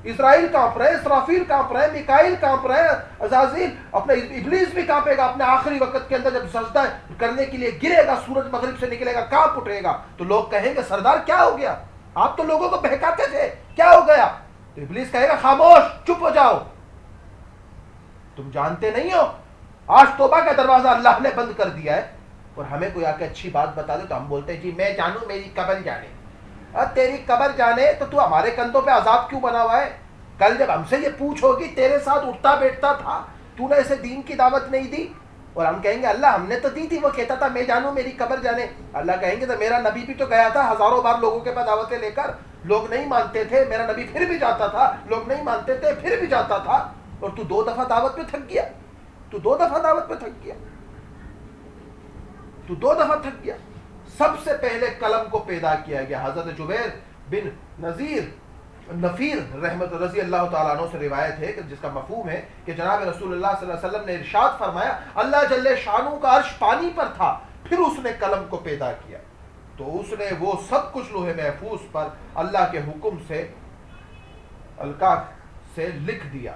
اسرائیل کانپ رہے، اسرافیل کانپ رہے، میکائیل کانپ رہے، عزازیل اپنے ابلیس بھی کانپے گا اپنے آخری وقت کے اندر جب سجدہ کرنے کے لیے گرے گا، سورج مغرب سے نکلے گا، کانپ اٹھے گا. تو لوگ کہیں گے سردار کیا ہو گیا؟ آپ تو لوگوں کو بہکاتے تھے، کیا ہو گیا؟ تو ابلیس کہے گا خاموش چپ ہو جاؤ، تم جانتے نہیں ہو آج توبہ کا دروازہ اللہ نے بند کر دیا ہے. اور ہمیں کوئی آ کے اچھی بات بتا دے تو ہم بولتے ہیں جی میں جانوں میری قبر جانے. تیری قبر جانے تو تو ہمارے کندھوں پہ عذاب کیوں بنا ہوا ہے؟ کل جب ہم سے یہ پوچھ ہوگی تیرے ساتھ اٹھتا بیٹھتا تھا، تو نے اسے دین کی دعوت نہیں دی. اور ہم کہیں گے اللہ ہم نے تو دی تھی، وہ کہتا تھا میں جانوں میری قبر جانے. اللہ کہیں گے تو میرا نبی بھی تو گیا تھا ہزاروں بار لوگوں کے پاس دعوتیں لے کر، لوگ نہیں مانتے تھے، میرا نبی پھر بھی جاتا تھا، لوگ نہیں مانتے تھے پھر بھی جاتا تھا. اور تو 2 دفعہ دعوت پہ تھک گیا، تو 2 دفعہ دعوت پہ تھک گیا، تو 2 دفعہ تھک گیا. سب سے پہلے قلم کو پیدا کیا گیا. حضرت جبیر بن نفیر رحمت رضی اللہ تعالیٰ عنہ سے روایت ہے کہ جس کا مفہوم ہے کہ جناب رسول اللہ صلی اللہ علیہ وسلم نے ارشاد فرمایا اللہ جل شانہ کا عرش پانی پر تھا، پھر اس نے قلم کو پیدا کیا تو اس نے وہ سب کچھ لوح محفوظ پر اللہ کے حکم سے القاع سے لکھ دیا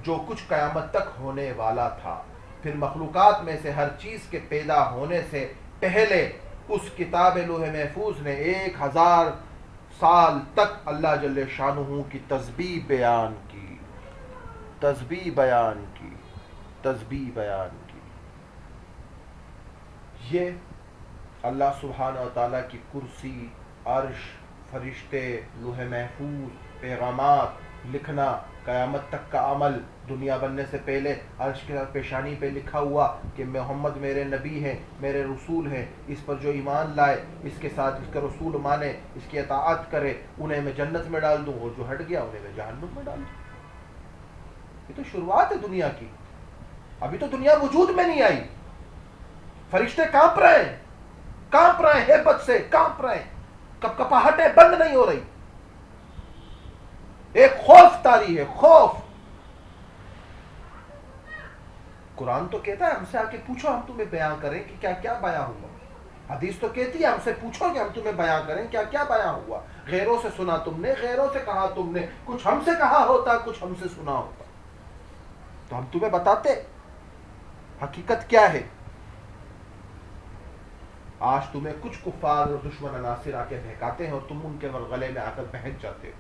جو کچھ قیامت تک ہونے والا تھا. پھر مخلوقات میں سے ہر چیز کے پیدا ہونے سے پہلے اس کتاب لوح محفوظ نے 1000 سال تک اللہ جل شانہ کی تسبیح بیان کی، تسبیح بیان کی، تسبیح بیان کی. یہ اللہ سبحانہ و تعالیٰ کی کرسی، عرش، فرشتے، لوح محفوظ، پیغامات لکھنا، قیامت تک کا عمل، دنیا بننے سے پہلے عرش کے پیشانی پہ لکھا ہوا کہ محمد میرے نبی ہیں، میرے رسول ہیں، اس پر جو ایمان لائے، اس کے ساتھ اس کا رسول مانے، اس کی اطاعت کرے، انہیں میں جنت میں ڈال دوں، اور جو ہٹ گیا انہیں میں جہنم میں ڈال دوں۔ یہ تو شروعات ہے دنیا کی، ابھی تو دنیا وجود میں نہیں آئی، فرشتے کانپ رہے ہیں، کانپ رہے ہیں، ہیبت سے کانپ رہے ہیں، کپاہٹیں بند نہیں ہو رہی، ایک خوف طاری ہے، خوف۔ قرآن تو کہتا ہے ہم سے آ کے پوچھو، ہم تمہیں بیان کریں کہ کیا کیا بیان ہوا۔ حدیث تو کہتی ہے ہم سے پوچھو کہ ہم تمہیں بیان کریں کیا کیا بیان ہوا۔ غیروں سے سنا تم نے، غیروں سے کہا تم نے، کچھ ہم سے کہا ہوتا، کچھ ہم سے سنا ہوتا، تو ہم تمہیں بتاتے حقیقت کیا ہے۔ آج تمہیں کچھ کفار اور دشمن عناصر آ کے بہکاتے ہیں اور تم ان کے گلے میں آ کر بہک جاتے ہو،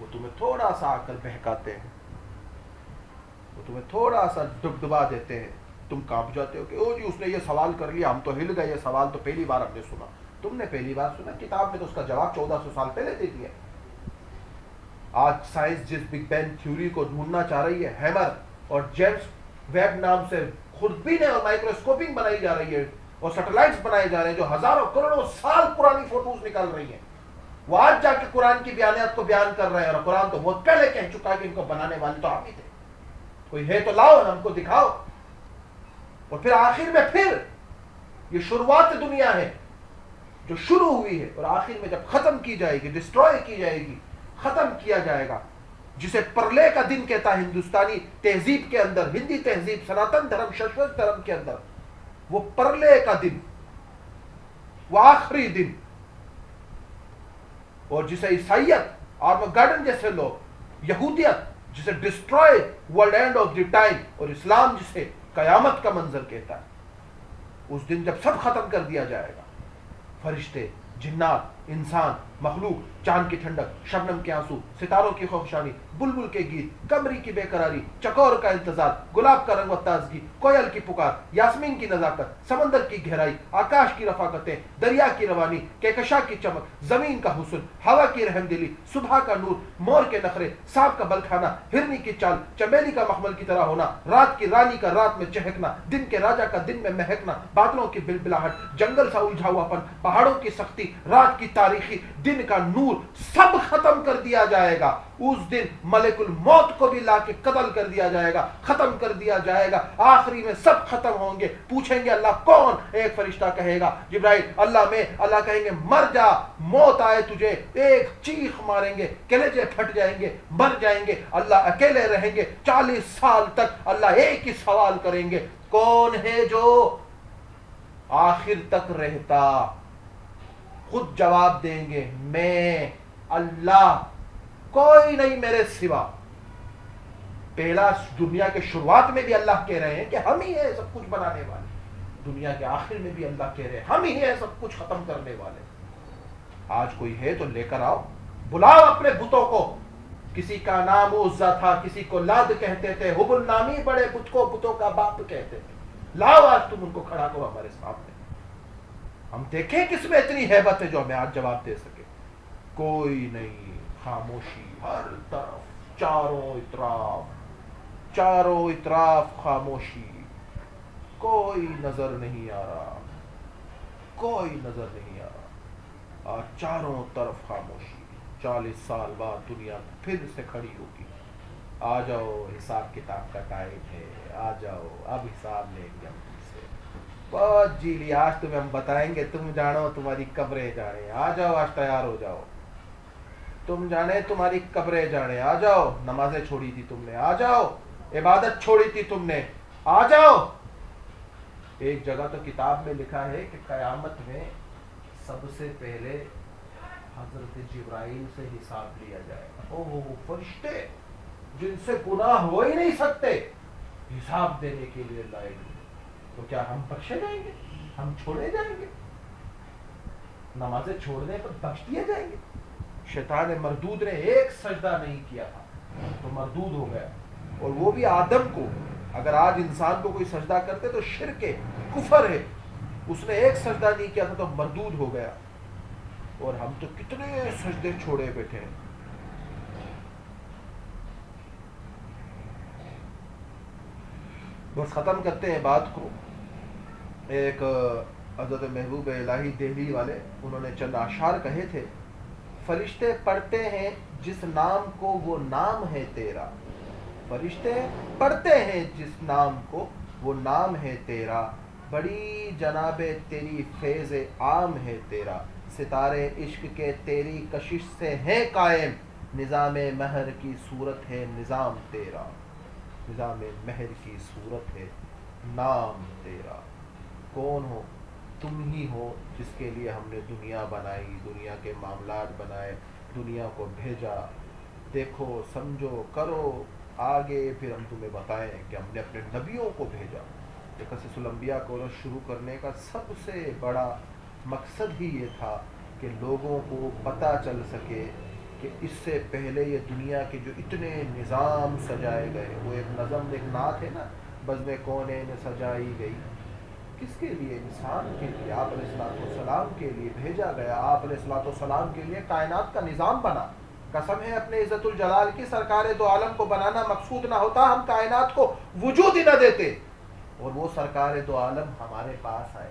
وہ تمہیں تھوڑا سا آ کر بہکاتے ہیں، وہ تمہیں تھوڑا سا ڈبڈبا دیتے ہیں، تم کانپ جاتے ہو کہ او جی اس نے یہ سوال کر لیا، ہم تو ہل گئے، یہ سوال تو پہلی بار ہم نے سنا۔ تم نے پہلی بار سنا؟ کتاب میں تو اس کا جواب 1400 سال پہلے دے دیا۔ آج سائنس جس بگ بینگ تھیوری کو ڈھونڈنا چاہ رہی ہے، ہیمر اور جیمس ویب نام سے خوردبین اور مائکروسکوپنگ بنائی جا رہی ہے، اور سیٹلائٹس بنائے جا رہے ہیں جو ہزاروں کروڑوں سال پرانی فوٹوز نکال رہی ہیں، وہ آج جا کے قرآن کی بیانات کو بیان کر رہے ہیں، اور قرآن تو بہت پہلے کہہ چکا ہے کہ ان کو بنانے والے تو آپ ہی تھے، کوئی ہے تو لاؤ، ہم کو دکھاؤ۔ اور پھر آخر میں پھر یہ شروعات دنیا ہے جو شروع ہوئی ہے، اور آخر میں جب ختم کی جائے گی، ڈسٹروائے کی جائے گی، ختم کیا جائے گا، جسے پرلے کا دن کہتا ہے ہندوستانی تہذیب کے اندر، ہندی تہذیب، سناتن دھرم، ششوت دھرم کے اندر، وہ پرلے کا دن، وہ آخری دن، اور جسے عیسائیت، آرمگیڈن جیسے لوگ، یہودیت جسے destroy world and of the time, اور اسلام جسے قیامت کا منظر کہتا ہے، اس دن جب سب ختم کر دیا جائے گا، فرشتے، جنات، انسان، مخلوق، چاند کی ٹھنڈک، شبنم کے آنسو، ستاروں کی خوشانی، بلبل کے گیت، قمری کی بے قراری، چکور کا انتظار، گلاب کا رنگ و تازگی، کوئل کی پکار، یاسمین کی نزاکت، سمندر کی گہرائی، آکاش کی رفاقتیں، دریا کی روانی، کہکشاں کی چمک، زمین کا حسن، ہوا کی رحم دلی، صبح کا نور، مور کے نخرے، سانپ کا بل کھانا، ہرنی کی چال، چمیلی کا مخمل کی طرح ہونا، رات کی رانی کا رات میں چہکنا، دن کے راجا کا دن میں مہکنا، بادلوں کی بلبلاہٹ، جنگل سا الجھا ہوا پن، پہاڑوں کی سختی، رات کی تاریخی، دن کا نور، سب ختم کر دیا جائے گا۔ اس دن ملک الموت کو بھی لا کے قتل کر دیا جائے گا، ختم کر دیا جائے گا، آخری میں سب ختم ہوں گے۔ پوچھیں گے اللہ کون؟ ایک فرشتہ کہے گا جبرائیل اللہ میں، اللہ کہیں گے مر جا، موت آئے تجھے، ایک چیخ ماریں گے، کلیجے پھٹ جائیں گے، مر جائیں گے، اللہ اکیلے رہیں گے 40 سال تک، اللہ ایک ہی سوال کریں گے، کون ہے جو آخر تک رہتا؟ خود جواب دیں گے میں اللہ، کوئی نہیں میرے سوا۔ پہلا دنیا کے شروعات میں بھی اللہ کہہ رہے ہیں کہ ہم ہی ہیں سب کچھ بنانے والے، دنیا کے آخر میں بھی اللہ کہہ رہے ہیں ہم ہی ہیں سب کچھ ختم کرنے والے۔ آج کوئی ہے تو لے کر آؤ، بلاؤ اپنے بتوں کو، کسی کا نام عزا تھا، کسی کو لاد کہتے تھے، حبل نامی بڑے بت کو بتوں کا باپ کہتے تھے، لاؤ آج تم ان کو کھڑا کرو ہمارے سامنے، ہم دیکھیں کس میں اتنی ہیبت ہے جو ہمیں آج جواب دے سکے۔ کوئی نہیں، خاموشی ہر طرف، چاروں اطراف خاموشی، کوئی نظر نہیں آ رہا، کوئی نظر نہیں آ رہا، اور چاروں طرف خاموشی۔ 40 سال بعد دنیا پھر سے کھڑی ہوگی، آ جاؤ حساب کتاب کا ٹائم ہے، آ جاؤ اب حساب لیں گے ہم سے، بہت جی لی، آج تمہیں ہم بتائیں گے، تم جانو تمہاری قبریں جانے، آ جاؤ آج تیار ہو جاؤ، تم جانے تمہاری قبریں جانے، آ جاؤ، نمازیں چھوڑی تھی تم نے، آ جاؤ، عبادت چھوڑی تھی تم نے، آ جاؤ۔ ایک جگہ تو کتاب میں لکھا ہے کہ قیامت میں سب سے پہلے حضرت جبرائیل سے حساب لیا جائے گا۔ اوہ فرشتے جن سے گناہ ہو ہی نہیں سکتے حساب دینے کے لیے لائے گئے، تو کیا ہم بخشے جائیں گے؟ ہم چھوڑے جائیں گے؟ نمازیں چھوڑنے پر بخش دیے جائیں گے؟ شیطان مردود نے ایک سجدہ نہیں کیا تھا تو مردود ہو گیا، اور وہ بھی آدم کو۔ اگر آج انسان کو کوئی سجدہ کرتے تو شرک ہے، کفر ہے، اس نے ایک سجدہ نہیں کیا تھا تو مردود ہو گیا۔ اور ہم تو کتنے سجدے چھوڑے بیٹھے ہیں. بس ختم کرتے ہیں بات کو. ایک حضرت محبوب الہی دہلی والے انہوں نے چند اشعار کہے تھے. فرشتے پڑھتے ہیں جس نام کو وہ نام ہے تیرا، فرشتے پڑھتے ہیں جس نام کو وہ نام ہے تیرا، بڑی جناب تیری فیض عام ہے تیرا، ستارے عشق کے تیری کشش سے ہیں قائم، نظام مہر کی صورت ہے نظام تیرا، نظام مہر کی صورت ہے نام تیرا. کون ہو؟ تم ہی ہو جس کے لیے ہم نے دنیا بنائی، دنیا کے معاملات بنائے، دنیا کو بھیجا. دیکھو سمجھو کرو آگے، پھر ہم تمہیں بتائیں کہ ہم نے اپنے نبیوں کو بھیجا. قصص الانبیاء کو شروع کرنے کا سب سے بڑا مقصد ہی یہ تھا کہ لوگوں کو پتہ چل سکے کہ اس سے پہلے یہ دنیا کے جو اتنے نظام سجائے گئے، وہ ایک نظم، ایک نعت ہے نا، بزم کونین سجائی گئی، کس کے لیے؟ انسان کے لیے. آپ علیہ السلام کے لیے بھیجا گیا. آپ علیہ السلام کے لیے کائنات کا نظام بنا. قسم ہے اپنے عزت الجلال کی، سرکار دو عالم کو بنانا مقصود نہ ہوتا ہم کائنات کو وجود ہی نہ دیتے. اور وہ سرکار دو عالم ہمارے پاس آئے،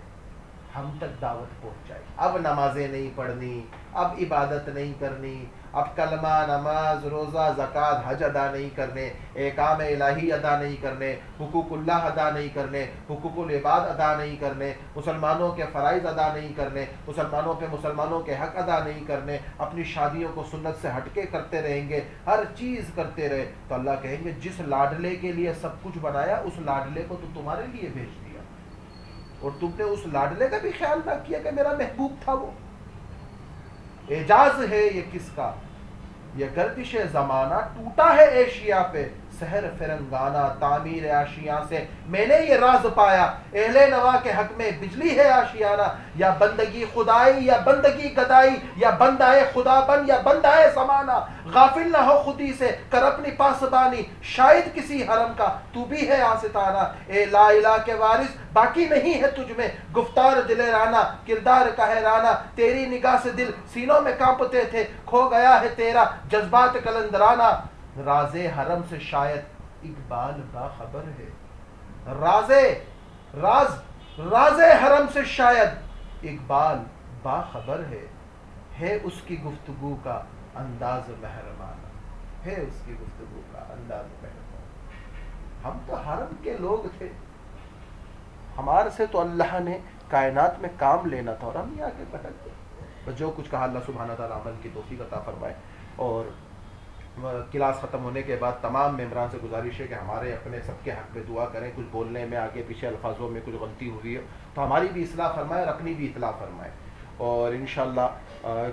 ہم تک دعوت پہنچائی. اب نمازیں نہیں پڑھنی، اب عبادت نہیں کرنی، اب کلمہ، نماز، روزہ، زکوٰۃ، حج ادا نہیں کرنے، احکام الہی ادا نہیں کرنے، حقوق اللہ ادا نہیں کرنے، حقوق العباد ادا نہیں کرنے، مسلمانوں کے فرائض ادا نہیں کرنے، مسلمانوں پہ مسلمانوں کے حق ادا نہیں کرنے، اپنی شادیوں کو سنت سے ہٹ کے کرتے رہیں گے، ہر چیز کرتے رہے. تو اللہ کہیں گے جس لاڈلے کے لیے سب کچھ بنایا، اس لاڈلے کو تو تمہارے لیے بھیج دیا، اور تم نے اس لاڈلے کا بھی خیال نہ کیا کہ میرا محبوب تھا. وہ اعجاز ہے یہ کس کا؟ یہ گردش زمانہ ٹوٹا ہے ایشیا پہ، سحر فرنگانہ تعمیر آشیاں سے میں نے یہ راز پایا، اہل نوا کے حق میں بجلی ہے آشیانہ، یا بندگی خدائی یا بندگی گدائی، یا بندہ خدا بن یا بندہ زمانہ، غافل نہ ہو خودی سے کر اپنی پاسبانی، شاید کسی حرم کا تو بھی ہے آستانہ، اے لا الہ کے وارث باقی نہیں ہے تجھ میں، گفتار دل رانا کردار کا حیرانہ، تیری نگاہ سے دل سینوں میں کانپتے تھے، کھو گیا ہے تیرا جذبات کلندرانہ. راز حرم سے شاید اقبال باخبر ہے، راز حرم سے شاید اقبال باخبر ہے اس کی گفتگو کا انداز مہربانہ، ہے اس کی گفتگو کا انداز مہربانہ. ہم تو حرم کے لوگ تھے، ہمارے سے تو اللہ نے کائنات میں کام لینا تھا، اور ہم یہ آگے بھٹک گئے. جو کچھ کہا اللہ سبحانہ تعالیٰ عمل کی توفیق عطا فرمائے. اور کلاس ختم ہونے کے بعد تمام ممبران سے گزارش ہے کہ ہمارے اپنے سب کے حق میں دعا کریں. کچھ بولنے میں آگے پیچھے الفاظوں میں کچھ غلطی ہوئی ہے تو ہماری بھی اصلاح فرمائے اور اپنی بھی اطلاع فرمائے. اور انشاءاللہ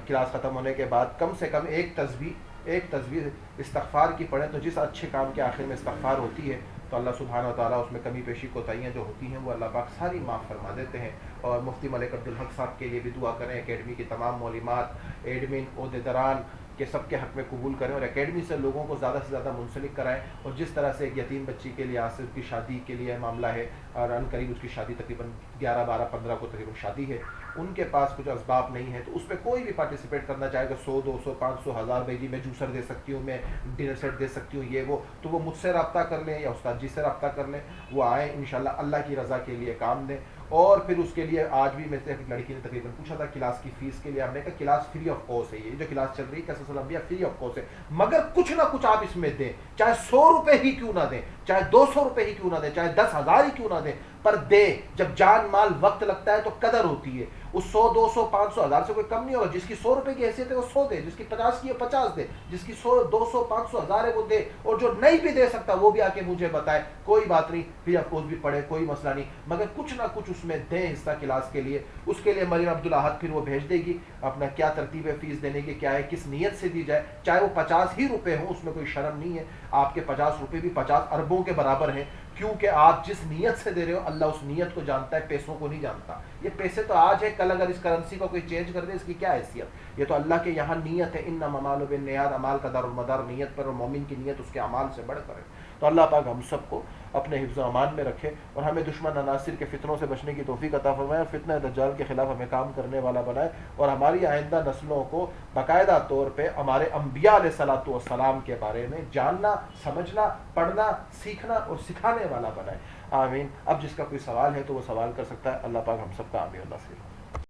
کلاس ختم ہونے کے بعد کم سے کم ایک تسبیح استغفار کی پڑھیں. تو جس اچھے کام کے آخر میں استغفار ہوتی ہے تو اللہ سبحانہ وتعالیٰ اس میں کمی پیشی کوتاہیاں جو ہوتی ہیں وہ اللہ پاک ساری معاف فرما دیتے ہیں. اور مفتی ملک عبدالحق صاحب کے لیے بھی دعا کریں. اکیڈمی کی تمام معلومات ایڈمن عہدیداران کے سب کے حق میں قبول کریں، اور اکیڈمی سے لوگوں کو زیادہ سے زیادہ منسلک کرائیں. اور جس طرح سے ایک یتیم بچی کے لیے آصف کی شادی کے لیے معاملہ ہے، اور ان قریب اس کی شادی تقریباً 11، 12، 15 کو تقریباً شادی ہے، ان کے پاس کچھ اسباب نہیں ہے، تو اس پہ کوئی بھی پارٹیسپیٹ کرنا چاہے گا 100، 200، 500، 1000 بھائی جی میں جوسر دے سکتی ہوں، میں ڈنر سیٹ دے سکتی ہوں، یہ وہ، تو وہ مجھ سے رابطہ کر لیں یا استاد جی سے رابطہ کر لیں. وہ آئیں انشاءاللہ اللہ کی رضا کے لیے کام دیں. اور پھر اس کے لیے آج بھی میں سے ایک لڑکی نے تقریباً پوچھا تھا کلاس کی فیس کے لیے، ہم نے کہا کلاس فری آف کاسٹ ہے، یہ جو کلاس چل رہی ہے قصص الانبیاء فری آف کاسٹ ہے، مگر کچھ نہ کچھ آپ اس میں دیں، چاہے 100 روپے ہی کیوں نہ دیں، چاہے 200 روپے ہی کیوں نہ دیں، چاہے 10,000 ہی کیوں نہ دیں، پر دے. جب جان مال وقت لگتا ہے تو قدر ہوتی ہے. اس 100، 200، 500، 1000 سے کوئی کم نہیں ہوگا. جس کی 100 روپے کی حیثیت ہے وہ 100 دے، جس کی 50 کی ہے 50 دے، جس کی 100، 200، 500، 1000 ہے وہ دے. اور جو نہیں بھی دے سکتا وہ بھی آ کے مجھے بتائے، کوئی بات نہیں، پھر اف کورس بھی پڑھے، کوئی مسئلہ نہیں، مگر کچھ نہ کچھ اس میں دیں حصہ کلاس کے لیے. اس کے لیے مریم عبدالاحد پھر وہ بھیج دے گی اپنا کیا ترتیب ہے فیس دینے کی، کیا ہے، کس نیت سے دی جائے، چاہے وہ 50 ہی روپے ہوں، اس میں کوئی شرم نہیں ہے. آپ کے 50 روپے بھی 50 اربوں کے برابر ہیں، کیونکہ آپ جس نیت سے دے رہے ہو اللہ اس نیت کو جانتا ہے، پیسوں کو نہیں جانتا. یہ پیسے تو آج ہے، کل اگر اس کرنسی کو کوئی چینج کر دے اس کی کیا حیثیت. یہ تو اللہ کے یہاں نیت ہے. انما مال بالنیات، اعمال کا دار المدار نیت پر، اور مومن کی نیت اس کے اعمال سے بڑھ کر ہے. تو اللہ پاک ہم سب کو اپنے حفظ و امان میں رکھے اور ہمیں دشمن عناصر کے فتنوں سے بچنے کی توفیق عطا فرمائے اور فتنہ دجال کے خلاف ہمیں کام کرنے والا بنائے اور ہماری آئندہ نسلوں کو باقاعدہ طور پہ ہمارے انبیاء علیہ الصلوۃ والسلام کے بارے میں جاننا، سمجھنا، پڑھنا، سیکھنا اور سکھانے والا بنائے۔ آمین۔ اب جس کا کوئی سوال ہے تو وہ سوال کر سکتا ہے۔ اللہ پاک ہم سب کا عامی و ناصر ہو۔